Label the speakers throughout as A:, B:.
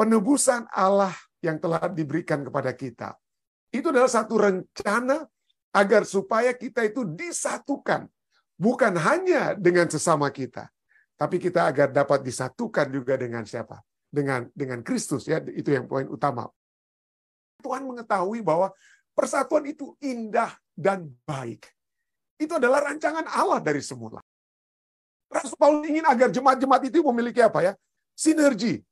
A: penebusan Allah yang telah diberikan kepada kita. Itu adalah satu rencana agar supaya kita itu disatukan. Bukan hanya dengan sesama kita, tapi kita agar dapat disatukan juga dengan siapa? Dengan Kristus, ya. Itu yang poin utama. Tuhan mengetahui bahwa persatuan itu indah dan baik. Itu adalah rancangan Allah dari semula. Rasul Paulus ingin agar jemaat-jemaat itu memiliki apa ya? Sinergi.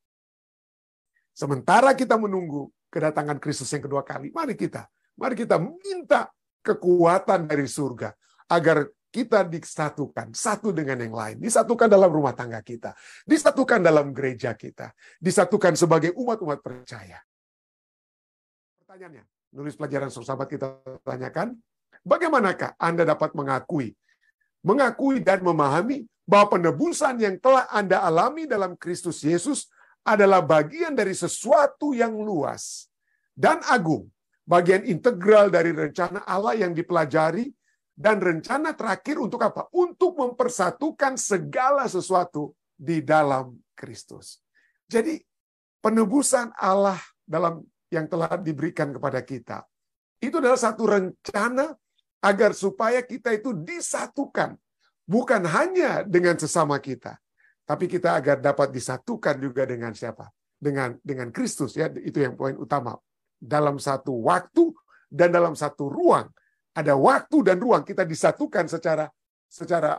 A: Sementara kita menunggu kedatangan Kristus yang kedua kali, mari kita minta kekuatan dari surga agar kita disatukan satu dengan yang lain, disatukan dalam rumah tangga kita, disatukan dalam gereja kita, disatukan sebagai umat-umat percaya. Pertanyaannya, nulis pelajaran sahabat kita tanyakan, bagaimanakah Anda dapat mengakui dan memahami bahwa penebusan yang telah Anda alami dalam Kristus Yesus adalah bagian dari sesuatu yang luas dan agung, bagian integral dari rencana Allah yang dipelajari, dan rencana terakhir untuk apa? Untuk mempersatukan segala sesuatu di dalam Kristus. Jadi penebusan Allah yang telah diberikan kepada kita, itu adalah satu rencana agar supaya kita itu disatukan. Bukan hanya dengan sesama kita, tapi kita agar dapat disatukan juga dengan siapa? Dengan Kristus, ya. Itu yang poin utama. Dalam satu waktu dan dalam satu ruang. Ada waktu dan ruang, kita disatukan secara secara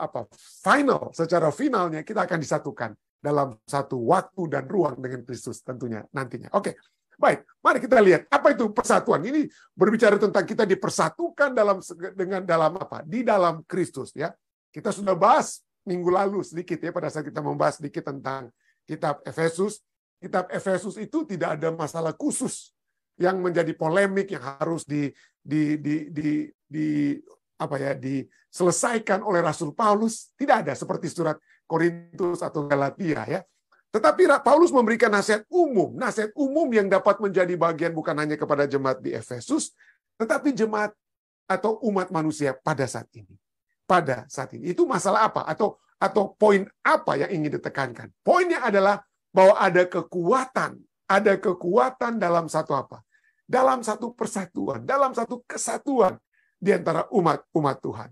A: finalnya kita akan disatukan dalam satu waktu dan ruang dengan Kristus tentunya nantinya. Oke, baik, mari kita lihat apa itu persatuan. Ini berbicara tentang kita dipersatukan dalam apa? Di dalam Kristus, ya. Kita sudah bahas minggu lalu sedikit, ya, pada saat kita membahas sedikit tentang kitab Efesus. Kitab Efesus itu tidak ada masalah khusus yang menjadi polemik yang harus diselesaikan oleh Rasul Paulus. Tidak ada seperti surat Korintus atau Galatia, ya. Tetapi Paulus memberikan nasihat umum yang dapat menjadi bagian bukan hanya kepada jemaat di Efesus, tetapi jemaat atau umat manusia pada saat ini. Itu masalah apa? Atau poin apa yang ingin ditekankan? Poinnya adalah bahwa ada kekuatan dalam satu apa? Dalam satu persatuan, dalam satu kesatuan di antara umat Tuhan.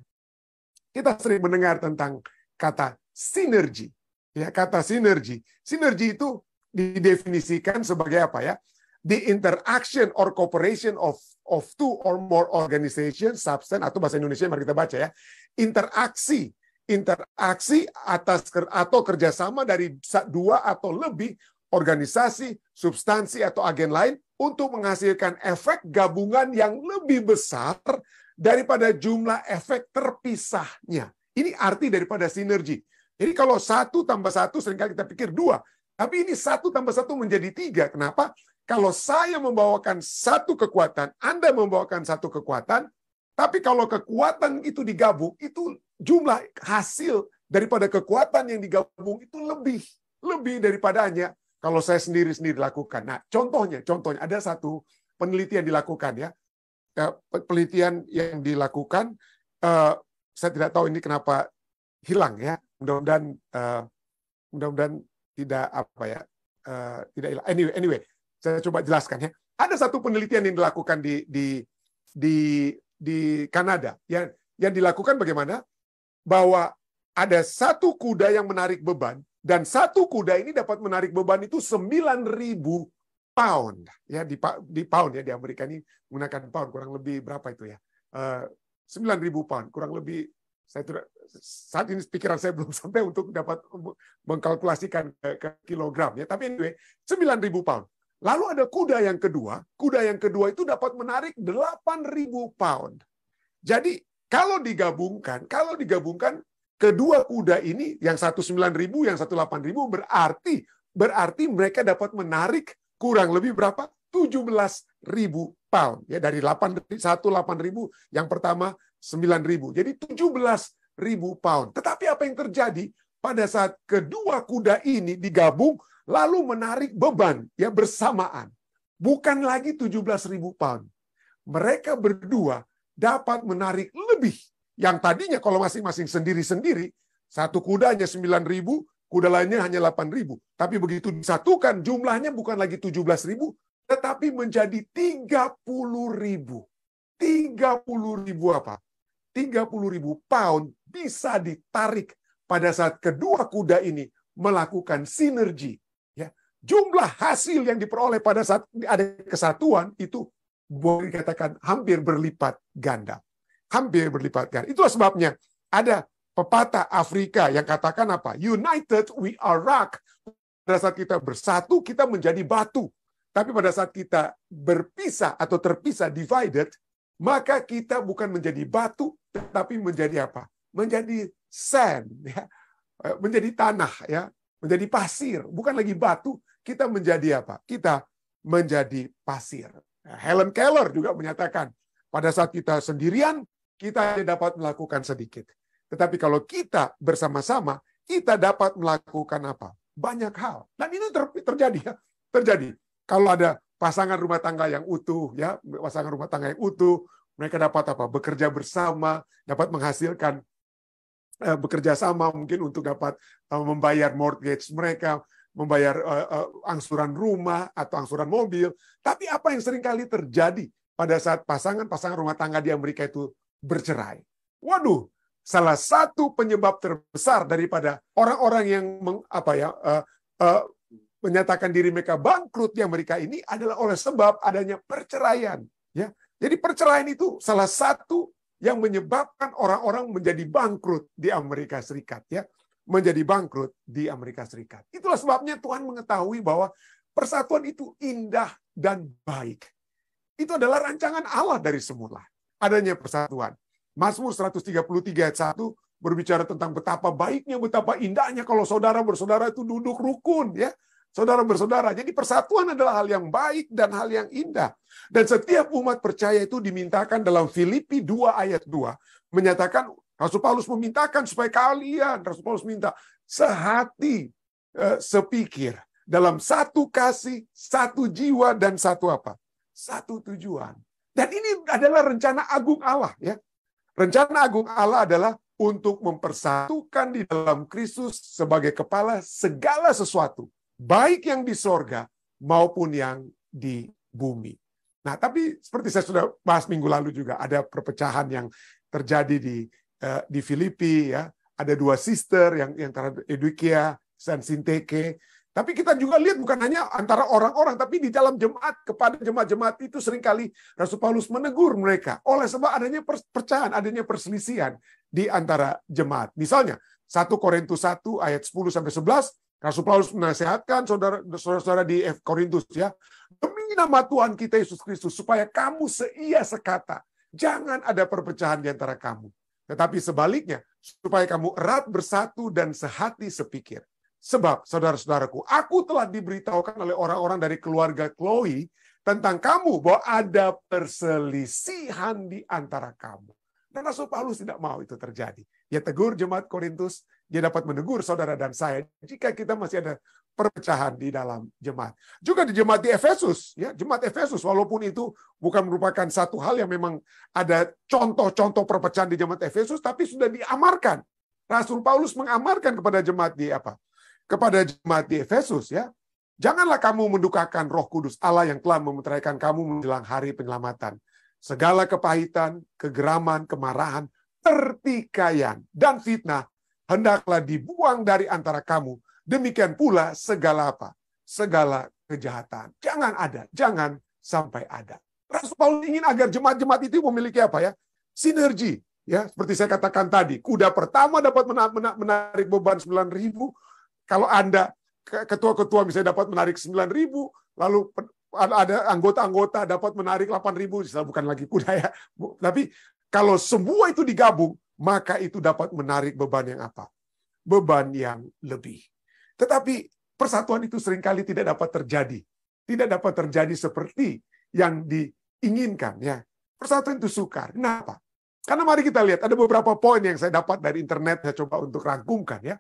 A: Kita sering mendengar tentang kata sinergi. Ya, kata sinergi. Sinergi itu didefinisikan sebagai apa, ya? The interaction or cooperation of two or more organizations, substance, atau bahasa Indonesia mari kita baca, ya. Interaksi atau kerjasama dari dua atau lebih organisasi, substansi, atau agen lain untuk menghasilkan efek gabungan yang lebih besar daripada jumlah efek terpisahnya. Ini arti daripada sinergi. Jadi kalau 1 tambah 1 seringkali kita pikir 2. Tapi ini 1 tambah 1 menjadi 3. Kenapa? Kalau saya membawakan satu kekuatan, Anda membawakan satu kekuatan, tapi kalau kekuatan itu digabung, itu jumlah hasil daripada kekuatan yang digabung itu lebih daripadanya kalau saya sendiri lakukan. Nah, contohnya ada satu penelitian dilakukan, ya. Penelitian yang dilakukan, saya tidak tahu ini kenapa hilang, ya. Mudah-mudahan tidak tidak hilang. Anyway, saya coba jelaskan, ya. Ada satu penelitian yang dilakukan di Kanada, yang dilakukan bagaimana? Bahwa ada satu kuda yang menarik beban. Dan satu kuda ini dapat menarik beban itu 9.000 pound. Ya, di pound, ya, di Amerika ini menggunakan pound, kurang lebih berapa itu, ya? 9.000 pound, kurang lebih. Saat ini pikiran saya belum sampai untuk dapat mengkalkulasikan ke kilogram, ya. Tapi anyway, 9.000 pound. Lalu ada kuda yang kedua itu dapat menarik 8.000 pound. Jadi kalau digabungkan kedua kuda ini, yang satu 9.000, yang satu 8.000, berarti mereka dapat menarik kurang lebih berapa? 17.000 pound. Ya, dari 8.000, yang pertama 9.000. Jadi 17.000 pound. Tetapi apa yang terjadi pada saat kedua kuda ini digabung, lalu menarik beban, ya, bersamaan. Bukan lagi 17.000 pound. Mereka berdua dapat menarik lebih. Yang tadinya kalau masing-masing sendiri-sendiri, satu kudanya 9.000, kuda lainnya hanya 8.000. Tapi begitu disatukan, jumlahnya bukan lagi 17.000, tetapi menjadi 30.000. 30.000 apa? 30.000 pound bisa ditarik pada saat kedua kuda ini melakukan sinergi. Ya, jumlah hasil yang diperoleh pada saat ada kesatuan itu boleh dikatakan hampir berlipat ganda. Hampir berlipat ganda. Itulah sebabnya ada pepatah Afrika yang katakan apa? United we are rock. Pada saat kita bersatu, kita menjadi batu. Tapi pada saat kita berpisah atau terpisah, divided, maka kita bukan menjadi batu, tetapi menjadi apa? Menjadi sand, ya. Menjadi tanah, ya, menjadi pasir. Bukan lagi batu, kita menjadi apa? Kita menjadi pasir. Helen Keller juga menyatakan, pada saat kita sendirian, kita hanya dapat melakukan sedikit. Tetapi kalau kita bersama-sama, kita dapat melakukan apa? Banyak hal. Dan ini terjadi, ya. Terjadi. Kalau ada pasangan rumah tangga yang utuh, ya, pasangan rumah tangga yang utuh, mereka dapat apa? Bekerja bersama, dapat menghasilkan bekerja sama mungkin untuk dapat membayar mortgage mereka, membayar angsuran rumah atau angsuran mobil. Tapi apa yang seringkali terjadi pada saat pasangan-pasangan rumah tangga di Amerika itu bercerai? Waduh, salah satu penyebab terbesar daripada orang-orang yang menyatakan diri mereka bangkrut di Amerika ini adalah oleh sebab adanya perceraian. Ya, jadi perceraian itu salah satu yang menyebabkan orang-orang menjadi bangkrut di Amerika Serikat. Ya, menjadi bangkrut di Amerika Serikat. Itulah sebabnya Tuhan mengetahui bahwa persatuan itu indah dan baik. Itu adalah rancangan Allah dari semula. Adanya persatuan. Mazmur 133 ayat 1 berbicara tentang betapa baiknya, betapa indahnya kalau saudara bersaudara itu duduk rukun, ya. Saudara bersaudara. Jadi persatuan adalah hal yang baik dan hal yang indah. Dan setiap umat percaya itu dimintakan dalam Filipi 2 ayat 2 menyatakan, Rasul Paulus memintakan supaya kalian, Rasul Paulus minta sehati, sepikir, dalam satu kasih, satu jiwa, dan satu apa? Satu tujuan. Dan ini adalah rencana agung Allah, ya. Rencana agung Allah adalah untuk mempersatukan di dalam Kristus sebagai kepala segala sesuatu, baik yang di sorga maupun yang di bumi. Nah, tapi seperti saya sudah bahas minggu lalu juga, ada perpecahan yang terjadi di Filipi, ya. Ada dua sister yang antara Euodia dan Sinteke. Tapi kita juga lihat bukan hanya antara orang-orang, tapi di dalam jemaat, kepada jemaat-jemaat itu seringkali Rasul Paulus menegur mereka oleh sebab adanya perpecahan, adanya perselisihan di antara jemaat. Misalnya 1 Korintus 1 ayat 10-11, Rasul Paulus menasihatkan saudara-saudara di Korintus, ya, demi nama Tuhan kita Yesus Kristus supaya kamu seia sekata, jangan ada perpecahan di antara kamu. Tetapi sebaliknya, supaya kamu erat bersatu dan sehati sepikir. Sebab, saudara-saudaraku, aku telah diberitahukan oleh orang-orang dari keluarga Chloe tentang kamu bahwa ada perselisihan di antara kamu. Dan Rasul Paulus tidak mau itu terjadi. Dia tegur jemaat Korintus, dia dapat menegur saudara dan saya jika kita masih ada perpecahan di dalam jemaat. Juga di jemaat di Efesus, ya, jemaat Efesus, walaupun itu bukan merupakan satu hal yang memang ada contoh-contoh perpecahan di jemaat Efesus, tapi sudah diamarkan. Rasul Paulus mengamarkan kepada jemaat di apa? Kepada jemaat di Efesus, ya. Janganlah kamu mendukakan Roh Kudus Allah yang telah memeteraikan kamu menjelang hari penyelamatan. Segala kepahitan, kegeraman, kemarahan, pertikaian, dan fitnah hendaklah dibuang dari antara kamu. Demikian pula segala apa? Segala kejahatan. Jangan ada, jangan sampai ada. Rasul Paulus ingin agar jemaat-jemaat itu memiliki apa, ya? Sinergi, ya. Seperti saya katakan tadi, kuda pertama dapat menarik beban 9.000. Kalau Anda ketua-ketua misalnya dapat menarik 9.000, lalu ada anggota-anggota dapat menarik 8.000, bukan lagi kuda, ya. Tapi kalau semua itu digabung, maka itu dapat menarik beban yang apa? Beban yang lebih. Tetapi persatuan itu seringkali tidak dapat terjadi. Tidak dapat terjadi seperti yang diinginkan, ya. Persatuan itu sukar. Kenapa? Karena mari kita lihat, ada beberapa poin yang saya dapat dari internet, saya coba untuk rangkumkan, ya.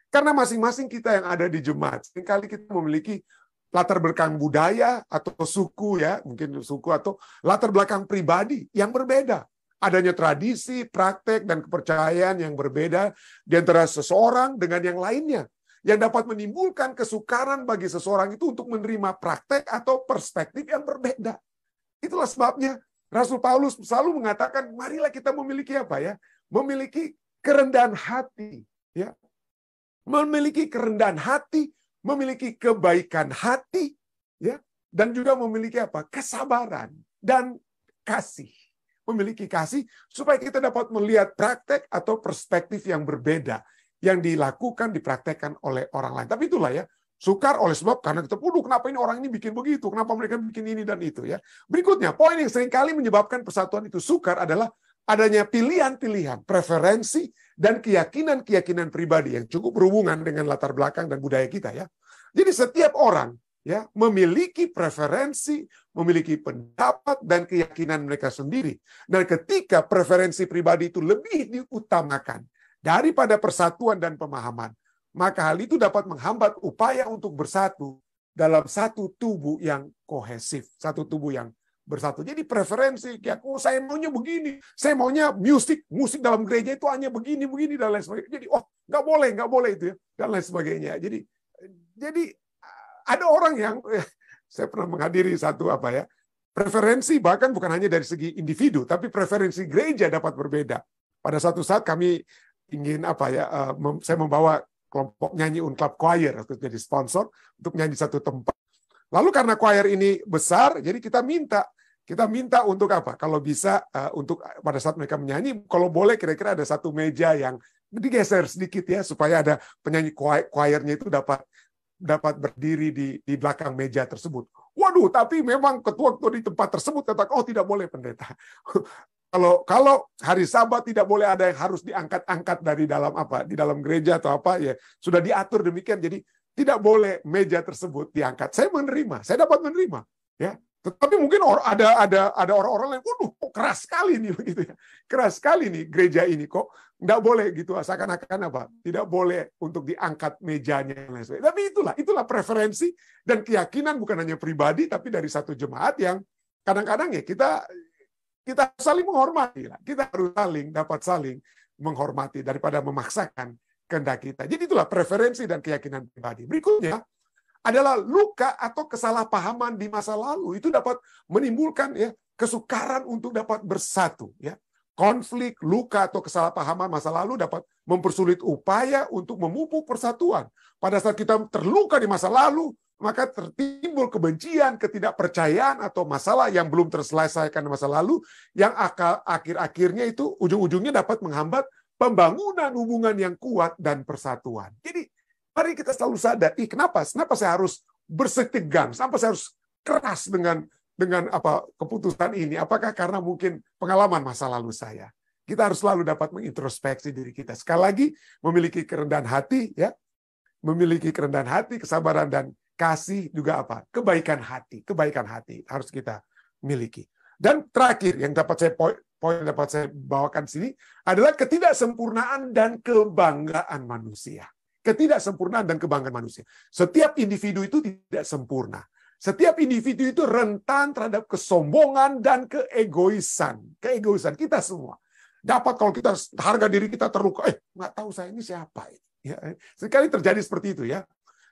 A: Karena masing-masing kita yang ada di jemaat, seringkali kita memiliki latar belakang budaya atau suku, ya, mungkin suku atau latar belakang pribadi yang berbeda. Adanya tradisi, praktek, dan kepercayaan yang berbeda di antara seseorang dengan yang lainnya. yang dapat menimbulkan kesukaran bagi seseorang itu untuk menerima praktek atau perspektif yang berbeda. Itulah sebabnya Rasul Paulus selalu mengatakan, marilah kita memiliki apa ya? Memiliki kerendahan hati, ya. Memiliki kerendahan hati, memiliki kebaikan hati, ya, dan juga memiliki apa? Kesabaran dan kasih. Memiliki kasih supaya kita dapat melihat praktek atau perspektif yang berbeda yang dilakukan, dipraktekkan oleh orang lain. Tapi itulah ya, sukar oleh sebab karena kita, kenapa ini orang ini bikin begitu, kenapa mereka bikin ini dan itu ya. Berikutnya, poin yang seringkali menyebabkan persatuan itu sukar adalah adanya pilihan-pilihan, preferensi, dan keyakinan-keyakinan pribadi yang cukup berhubungan dengan latar belakang dan budaya kita ya. Jadi setiap orang ya memiliki preferensi, memiliki pendapat dan keyakinan mereka sendiri. Dan ketika preferensi pribadi itu lebih diutamakan daripada persatuan dan pemahaman, maka hal itu dapat menghambat upaya untuk bersatu dalam satu tubuh yang kohesif, satu tubuh yang bersatu. Jadi preferensi, ya, saya maunya begini, saya maunya musik dalam gereja itu hanya begini dan lain sebagainya. Jadi nggak boleh itu ya, dan lain sebagainya. Jadi ada orang yang saya pernah menghadiri satu preferensi bahkan bukan hanya dari segi individu, tapi preferensi gereja dapat berbeda. Pada satu saat kami ingin saya membawa kelompok nyanyi Unclub Choir untuk jadi sponsor untuk nyanyi satu tempat. Lalu karena choir ini besar, jadi kita minta untuk apa? Kalau bisa untuk pada saat mereka menyanyi, kalau boleh kira-kira ada satu meja yang digeser sedikit ya supaya ada penyanyi choirnya itu dapat berdiri di belakang meja tersebut. Waduh, tapi memang ketua di tempat tersebut katakan, tidak boleh pendeta. Kalau hari Sabat tidak boleh ada yang harus diangkat-angkat dari dalam di dalam gereja atau ya sudah diatur demikian. Jadi tidak boleh meja tersebut diangkat. Saya dapat menerima, ya. Tetapi mungkin ada orang-orang lain, kok keras sekali nih begitu ya. Keras sekali nih gereja ini kok enggak boleh gitu, seakan-akan tidak boleh untuk diangkat mejanya. Tapi itulah preferensi dan keyakinan bukan hanya pribadi tapi dari satu jemaat yang kadang-kadang ya kita saling menghormati lah. Kita harus dapat saling menghormati daripada memaksakan kehendak kita. Jadi itulah preferensi dan keyakinan pribadi. Berikutnya adalah luka atau kesalahpahaman di masa lalu. Itu dapat menimbulkan ya kesukaran untuk dapat bersatu ya. Konflik, luka atau kesalahpahaman masa lalu dapat mempersulit upaya untuk memupuk persatuan. Pada saat kita terluka di masa lalu, maka tertimbul kebencian, ketidakpercayaan atau masalah yang belum terselesaikan di masa lalu yang akhir-akhirnya itu ujung-ujungnya dapat menghambat pembangunan hubungan yang kuat dan persatuan. Jadi mari kita selalu sadar, kenapa saya harus bersitegang, kenapa saya harus keras dengan keputusan ini? Apakah karena mungkin pengalaman masa lalu saya? Kita harus selalu dapat mengintrospeksi diri kita. Sekali lagi, memiliki kerendahan hati, ya, memiliki kerendahan hati, kesabaran dan kasih juga kebaikan hati harus kita miliki. Dan terakhir yang poin dapat saya bawakan sini adalah ketidaksempurnaan dan kebanggaan manusia. Ketidaksempurnaan dan kebanggaan manusia. Setiap individu itu tidak sempurna. Setiap individu itu rentan terhadap kesombongan dan keegoisan. Keegoisan kita semua. Dapat kalau kita harga diri kita terluka, nggak tahu saya ini siapa. Ya, sekali terjadi seperti itu ya.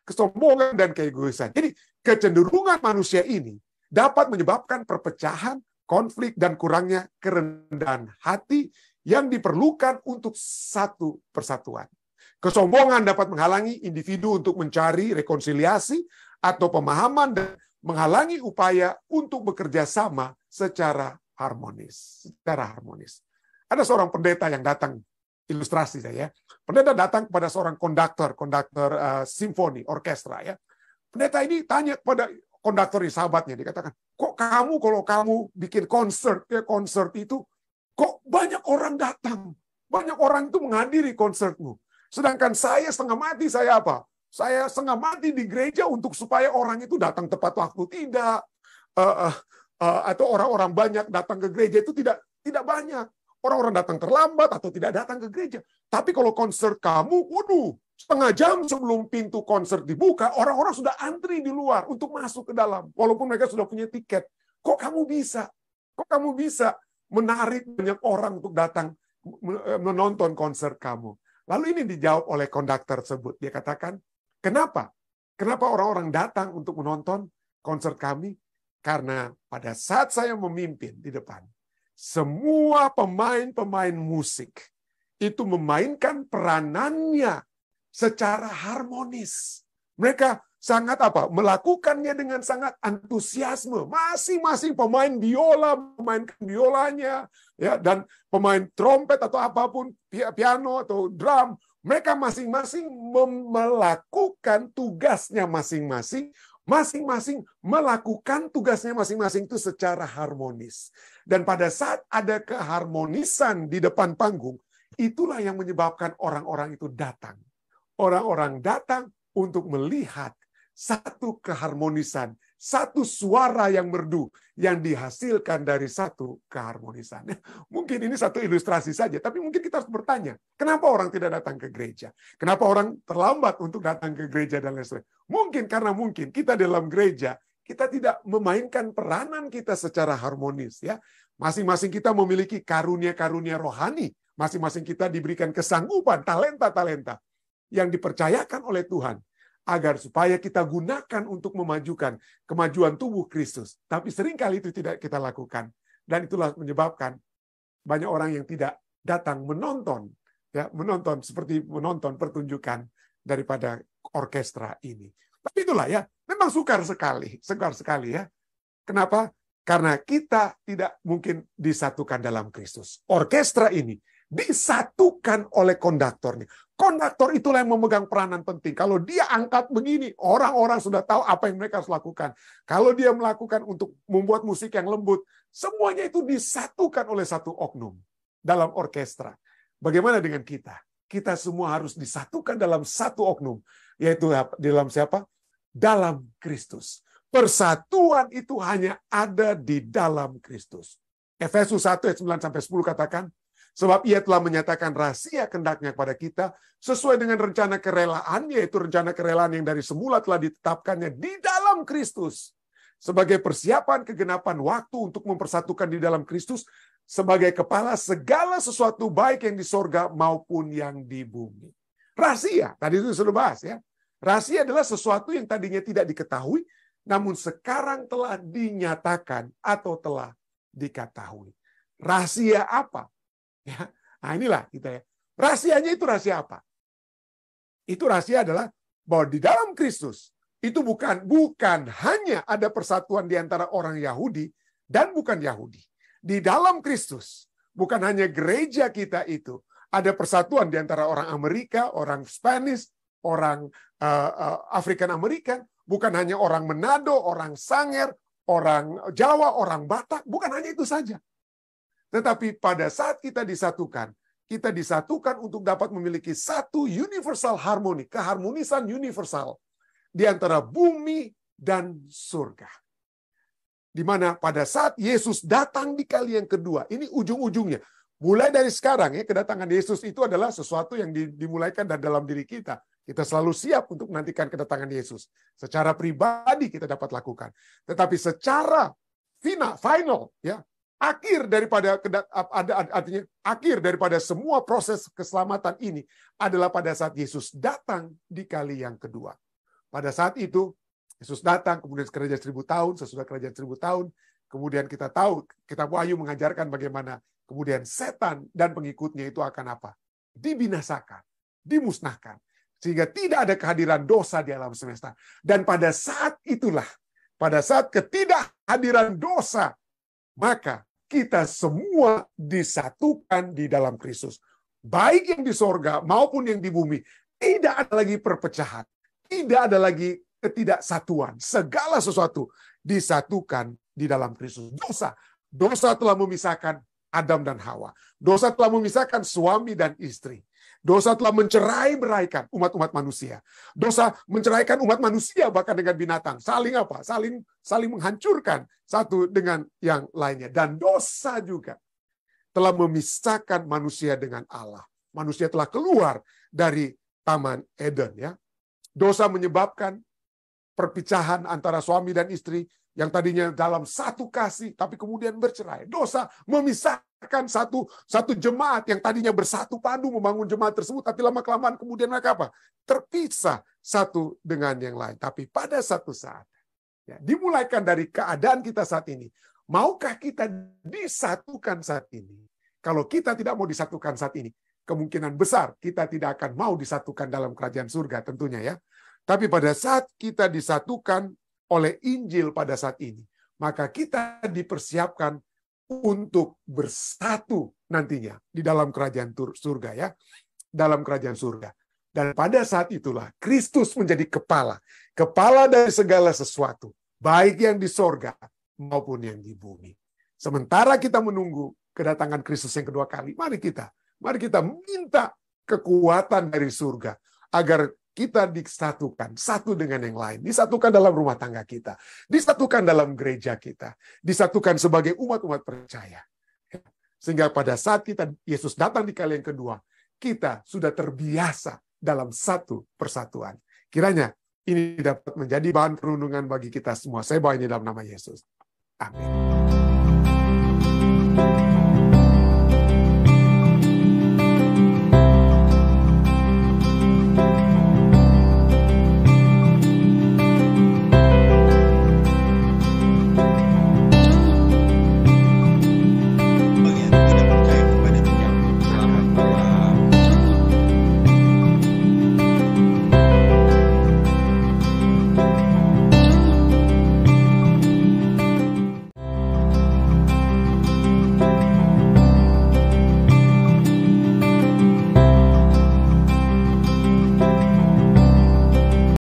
A: Kesombongan dan keegoisan. Jadi kecenderungan manusia ini dapat menyebabkan perpecahan, konflik, dan kurangnya kerendahan hati yang diperlukan untuk satu persatuan. Kesombongan dapat menghalangi individu untuk mencari rekonsiliasi atau pemahaman dan menghalangi upaya untuk bekerja sama secara harmonis. Ada seorang pendeta yang datang, ilustrasi saya. Pendeta datang kepada seorang konduktor simfoni, orkestra ya. Pendeta ini tanya kepada konduktor ini, sahabatnya, dikatakan, kok kalau kamu bikin konser itu, kok banyak orang datang, banyak orang itu menghadiri konsertmu. Sedangkan saya setengah mati, saya setengah mati di gereja untuk supaya orang itu datang tepat waktu, tidak atau orang-orang banyak datang ke gereja itu tidak banyak. Orang-orang datang terlambat atau tidak datang ke gereja. Tapi kalau konser kamu, setengah jam sebelum pintu konser dibuka, orang-orang sudah antri di luar untuk masuk ke dalam. Walaupun mereka sudah punya tiket. Kok kamu bisa menarik banyak orang untuk datang menonton konser kamu? Lalu ini dijawab oleh konduktor tersebut. Dia katakan, Kenapa? Kenapa orang-orang datang untuk menonton konser kami? Karena pada saat saya memimpin di depan, semua pemain-pemain musik itu memainkan peranannya secara harmonis. Mereka sangat melakukannya dengan sangat antusiasme. Masing-masing pemain biola memainkan biolanya, ya, dan pemain trompet atau apapun, piano atau drum, mereka masing-masing melakukan tugasnya masing-masing. Masing-masing melakukan tugasnya masing-masing itu secara harmonis. Dan pada saat ada keharmonisan di depan panggung, itulah yang menyebabkan orang-orang itu datang. Orang-orang datang untuk melihat satu keharmonisan, satu suara yang merdu yang dihasilkan dari satu keharmonisan. Mungkin ini satu ilustrasi saja, tapi mungkin kita harus bertanya, kenapa orang tidak datang ke gereja? Kenapa orang terlambat untuk datang ke gereja dan lain sebagainya? Mungkin karena kita dalam gereja, kita tidak memainkan peranan kita secara harmonis, ya. Masing-masing kita memiliki karunia-karunia rohani, masing-masing kita diberikan kesanggupan, talenta-talenta yang dipercayakan oleh Tuhan agar supaya kita gunakan untuk memajukan kemajuan tubuh Kristus. Tapi seringkali itu tidak kita lakukan. Dan itulah menyebabkan banyak orang yang tidak datang menonton, ya, menonton seperti menonton pertunjukan daripada orkestra ini. Tapi itulah, ya, memang segar sekali, ya. Kenapa? Karena kita tidak mungkin disatukan dalam Kristus. Orkestra ini disatukan oleh konduktornya. Konduktor itulah yang memegang peranan penting. Kalau dia angkat begini, orang-orang sudah tahu apa yang mereka harus lakukan. Kalau dia melakukan untuk membuat musik yang lembut, semuanya itu disatukan oleh satu oknum dalam orkestra. Bagaimana dengan kita? Kita semua harus disatukan dalam satu oknum, yaitu dalam siapa? Dalam Kristus. Persatuan itu hanya ada di dalam Kristus. Efesus 1 ayat 9-10 katakan, sebab ia telah menyatakan rahasia kehendaknya kepada kita sesuai dengan rencana kerelaan, yaitu rencana kerelaan yang dari semula telah ditetapkannya di dalam Kristus sebagai persiapan kegenapan waktu untuk mempersatukan di dalam Kristus sebagai kepala segala sesuatu baik yang di sorga maupun yang di bumi. Rahasia, tadi itu sudah bahas, ya. Rahasia adalah sesuatu yang tadinya tidak diketahui, namun sekarang telah dinyatakan atau telah diketahui. Rahasia apa? Ya, nah inilah kita, ya. Rahasianya itu rahasia apa? Itu rahasia adalah bahwa di dalam Kristus itu bukan hanya ada persatuan di antara orang Yahudi dan bukan Yahudi. Di dalam Kristus bukan hanya gereja kita itu ada persatuan di antara orang Amerika, orang Spanish, orang African American, bukan hanya orang Manado, orang Sanger, orang Jawa, orang Batak, bukan hanya itu saja. Tetapi pada saat kita disatukan untuk dapat memiliki satu universal harmoni, keharmonisan universal di antara bumi dan surga. Di mana pada saat Yesus datang di kali yang kedua, ini ujung-ujungnya. Mulai dari sekarang, ya, kedatangan Yesus itu adalah sesuatu yang dimulaikan dari dalam diri kita. Kita selalu siap untuk menantikan kedatangan Yesus. Secara pribadi kita dapat lakukan. Tetapi secara final, ya, akhir daripada semua proses keselamatan ini adalah pada saat Yesus datang di kali yang kedua. Pada saat itu Yesus datang, kemudian kerajaan 1000 tahun, sesudah kerajaan 1000 tahun, kemudian kita tahu, kitab Wahyu mengajarkan bagaimana kemudian setan dan pengikutnya itu akan apa? Dibinasakan, dimusnahkan, sehingga tidak ada kehadiran dosa di alam semesta. Dan pada saat itulah, pada saat ketidakhadiran dosa, maka kita semua disatukan di dalam Kristus. Baik yang di sorga maupun yang di bumi. Tidak ada lagi perpecahan. Tidak ada lagi ketidaksatuan. Segala sesuatu disatukan di dalam Kristus. Dosa telah memisahkan Adam dan Hawa. Dosa telah memisahkan suami dan istri. Dosa telah mencerai-beraikan umat-umat manusia. Dosa menceraikan umat manusia bahkan dengan binatang. Saling menghancurkan satu dengan yang lainnya. Dan dosa juga telah memisahkan manusia dengan Allah. Manusia telah keluar dari Taman Eden, ya. Dosa menyebabkan perpecahan antara suami dan istri, yang tadinya dalam satu kasih, tapi kemudian bercerai. Dosa memisahkan satu jemaat yang tadinya bersatu padu membangun jemaat tersebut, tapi lama-kelamaan kemudian mereka apa? Terpisah satu dengan yang lain. Tapi pada satu saat, ya, dimulaikan dari keadaan kita saat ini, maukah kita disatukan saat ini? Kalau kita tidak mau disatukan saat ini, kemungkinan besar kita tidak akan mau disatukan dalam kerajaan surga tentunya ya. Tapi pada saat kita disatukan oleh Injil pada saat ini, maka kita dipersiapkan untuk bersatu nantinya di dalam kerajaan surga ya, dalam kerajaan surga. Dan pada saat itulah Kristus menjadi kepala dari segala sesuatu, baik yang di sorga maupun yang di bumi. Sementara kita menunggu kedatangan Kristus yang kedua kali, mari kita minta kekuatan dari surga agar kita disatukan satu dengan yang lain, disatukan dalam rumah tangga kita, disatukan dalam gereja kita, disatukan sebagai umat-umat percaya. Sehingga pada saat Yesus datang di kali yang kedua, kita sudah terbiasa dalam satu persatuan. Kiranya ini dapat menjadi bahan perundungan bagi kita semua. Saya bawa ini dalam nama Yesus. Amin.